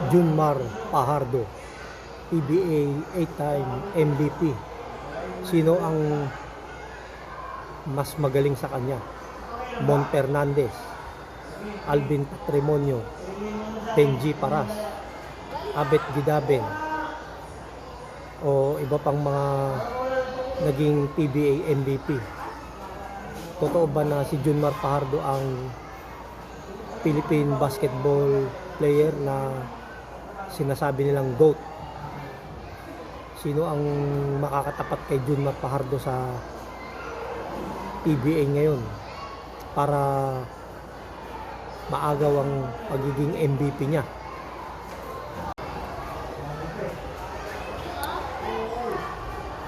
Junmar Fajardo, PBA 8-time MVP. Sino ang mas magaling sa kanya? Mon Fernandez, Alvin Patrimonio, Benji Paras, Abet Gidaben, o iba pang mga naging PBA MVP. Totoo ba na si Junmar Fajardo ang Philippine basketball player na sinasabi nilang GOAT? Sino ang makakatapat kay Junmar Fajardo sa PBA ngayon para maagaw ang pagiging MVP niya?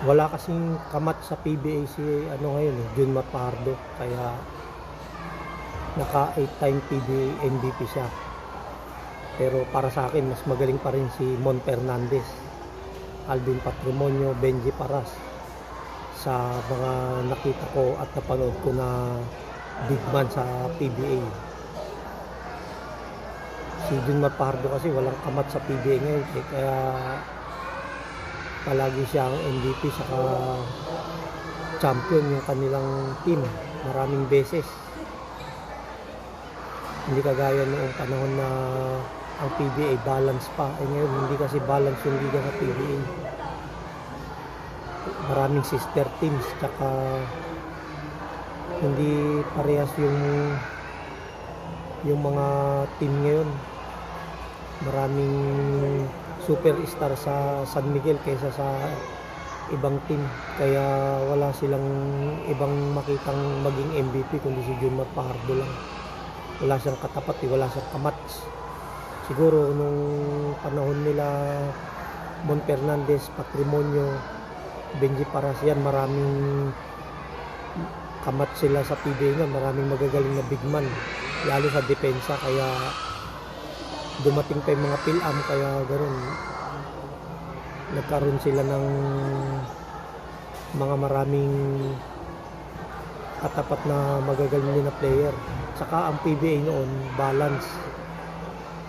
Wala kasing kamat sa PBA si ngayon Junmar Fajardo, kaya naka 8-time PBA MVP siya. Pero para sa akin mas magaling pa rin si Mon Fernandez, Alvin Patrimonio, Benji Paras sa mga nakita ko at napanood ko na big man sa PBA. Si Junmar Fajardo kasi walang kamat sa PBA ngayon, kaya palagi siyang MVP saka champion yung kanilang team maraming beses. Hindi kagaya noong panahon na ang PBA balance pa. Ngayon hindi kasi balance yung liga sa PBA. Maraming sister teams tsaka hindi parehas yung mga team ngayon. Maraming superstar sa San Miguel kaysa sa ibang team, kaya wala silang ibang makitang maging MVP kundi si Junmar Fajardo lang. Wala siyang katapat, wala siyang kamats. Siguro nung panahon nila Mon Fernandez, Patrimonio, Benji Paras, yan maraming kamat sila sa PBA nga, maraming magagaling na big man lalo sa depensa, kaya dumating pa yung mga PhilAm, kaya ganoon nagkaroon sila ng mga maraming katapat na magagaling na player. Saka ang PBA noon balance,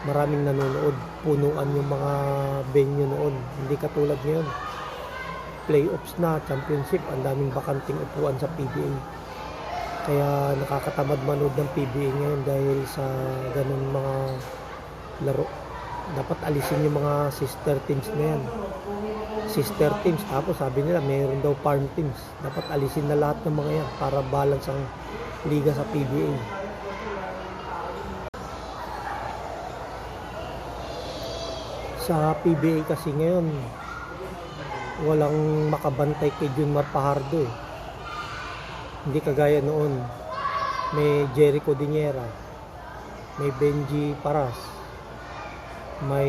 maraming nanonood, punuan yung mga venue noon, hindi katulad ngayon playoffs na, championship, ang daming bakanting upuan sa PBA, kaya nakakatamad manood ng PBA ngayon dahil sa ganun mga laro. Dapat alisin yung mga sister teams na yan, sister teams, tapos sabi nila mayroon daw farm teams. Dapat alisin na lahat ng mga yan para balance ang liga sa PBA. Sa PBA kasi ngayon walang makabantay kay Junmar Fajardo Hindi kagaya noon, may Jericho Diniera, may Benji Paras, may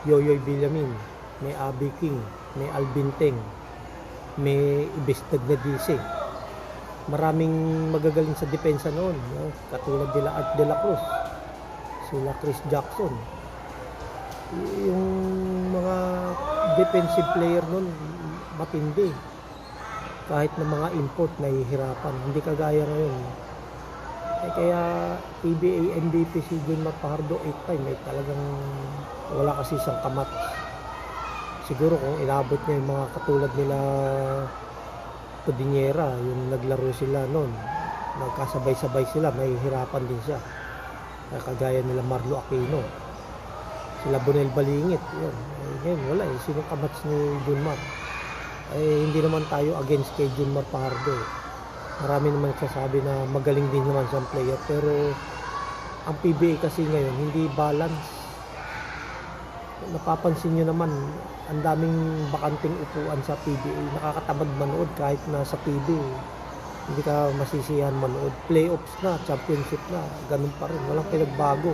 Yoyoy Villamin, may Abby King, may Alvin Teng, may Ibestag na DC. Maraming magagaling sa depensa noon, no? Katulad nila Art de la Cruz, sila Chris Jackson. Yung mga defensive player noon matindi. Kahit na mga import nahihirapan, hindi kagaya ngayon. Kaya PBA MVP si Junmar Fajardo 8-time, talagang wala kasi siyang kamat. Siguro kung inabot niya yung mga katulad nila Codinera, yung naglaro sila noon, nagkasabay-sabay sila, mahihirapan din siya. Kagaya nila Marlo Aquino, sila Bonel Balingit, yun. Ngayon wala sino kamats ni Junmar. Hindi naman tayo against kay Junmar Fajardo. Marami naman sasabi na magaling din naman siyang player, pero ang PBA kasi ngayon hindi balance. Napapansin nyo naman, ang daming bakanting upuan sa PBA. Nakakatamad manood kahit nasa TV. Hindi ka masisiyahan manood. Playoffs na, championship na, ganun pa rin, walang pinagbago.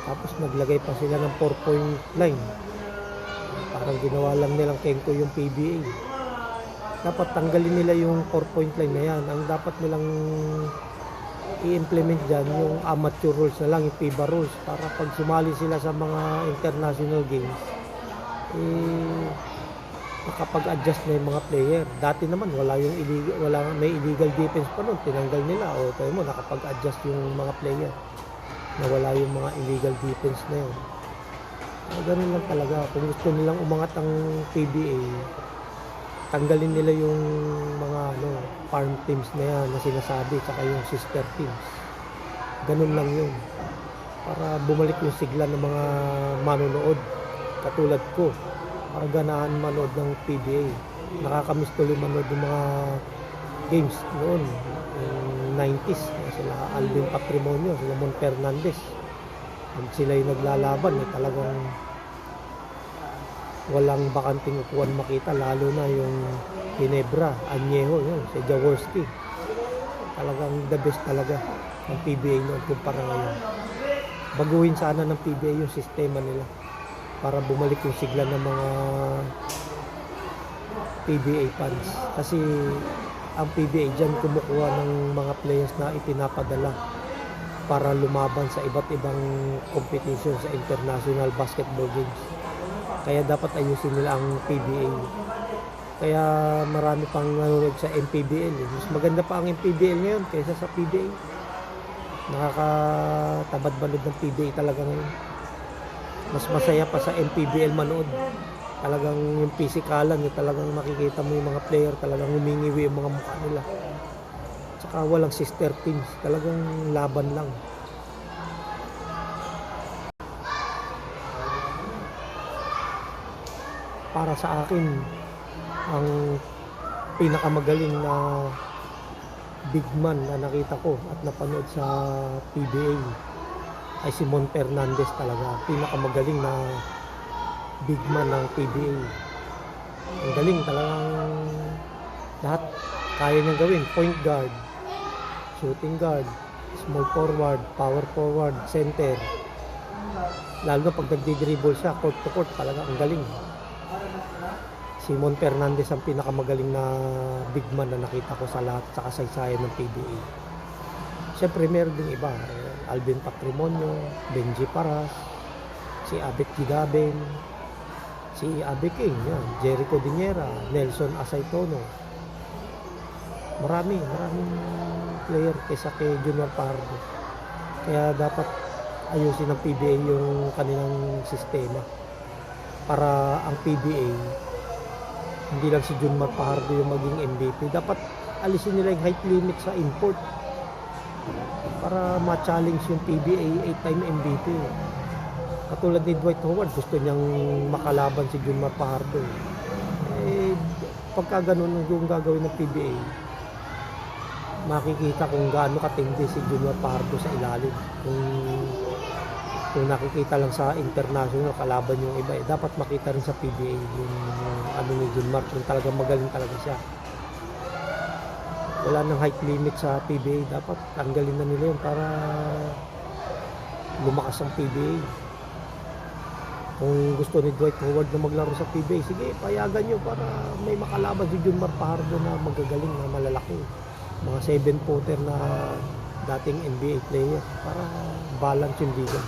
Tapos naglagay pa sila ng 4-point line. Parang ginawa lang nilang kengko yung PBA. Dapat tanggalin nila yung 4-point line na yan. Ang dapat nilang i-implement dyan yung amateur rules na lang, yung FIBA rules, para pag sumali sila sa mga international games, makapag-adjust na yung mga player. Dati naman may illegal defense pa nun, tinanggal nila. O tayo mo, nakapag-adjust yung mga player na wala yung mga illegal defense na yun. Ganun lang talaga. Kung gusto nilang umangat ang PBA, tanggalin nila yung mga farm teams na yan na sinasabi, tsaka yung sister teams. Ganun lang yun. Para bumalik yung sigla ng mga manonood. Katulad ko, para ganahan manood ng PBA. Nakakamiss tuloy manood ng mga games noon. Yung 90s. Sila Alvin Patrimonio, sila Mon Fernandez. Pag sila yung naglalaban, talagang walang bakanting upuan makita, lalo na yung Ginebra, Añejo, yun, si Jaworski. Talagang the best talaga ng PBA noon kumpara ngayon. Baguhin sana ng PBA yung sistema nila para bumalik yung sigla ng mga PBA fans. Kasi ang PBA dyan kumukuha ng mga players na ipinapadala para lumaban sa iba't ibang competition sa international basketball games. Kaya dapat ayusin nila ang PBA. Kaya marami pang nanonood sa MPBL. Mas maganda pa ang MPBL ngayon kaysa sa PBA. Nakakatabad-balod ng PBA talaga ngayon. Mas masaya pa sa MPBL manood. Talagang yung pisikalan, yung talagang makikita mo yung mga player, talagang humingiwi yung mga mukha nila. Tsaka walang sister teams, talagang laban lang. Para sa akin, ang pinakamagaling na big man na nakita ko at napanood sa PBA ay si Mon Fernandez talaga. Pinakamagaling na big man ng PBA. Ang galing talagang lahat kaya niyang gawin. Point guard, shooting guard, small forward, power forward, center. Lalo na pag nagdi-dribble siya, court to court, talaga ang galing. Si Mon Fernandez ang pinakamagaling na big man na nakita ko sa lahat sa kasaysayan ng PBA. Siyempre meron din iba, Alvin Patrimonio, Benji Paras, si Abet Gidaben, si Abe King, yan, Jericho Diniera, Nelson Asaytono. Maraming player kaysa kay Junior Pardo. Kaya dapat ayusin ng PBA yung kanilang sistema para ang PBA hindi lang si Junmar Fajardo yung maging MVP. Dapat alisin nila yung height limit sa import para ma-challenge yung PBA 8-time MVP. Katulad ni Dwight Howard, gusto niyang makalaban si Junmar Fajardo. Pagka ganun yung gagawin ng PBA, makikita kung gaano katindi si Junmar Fajardo sa ilalim. Kung nakikita lang sa international kalaban yung iba, dapat makita rin sa PBA yung ano ni Junmar, kung talagang magaling talaga siya. Wala nang height limit sa PBA, dapat tanggalin na nila yun para lumakas ang PBA. Kung gusto ni Dwight Howard na maglaro sa PBA, sige, payagan nyo para may makalaban si Junmar Fajardo na magagaling, na malalaki, mga 7-footer na dating NBA player, para balance yung liga.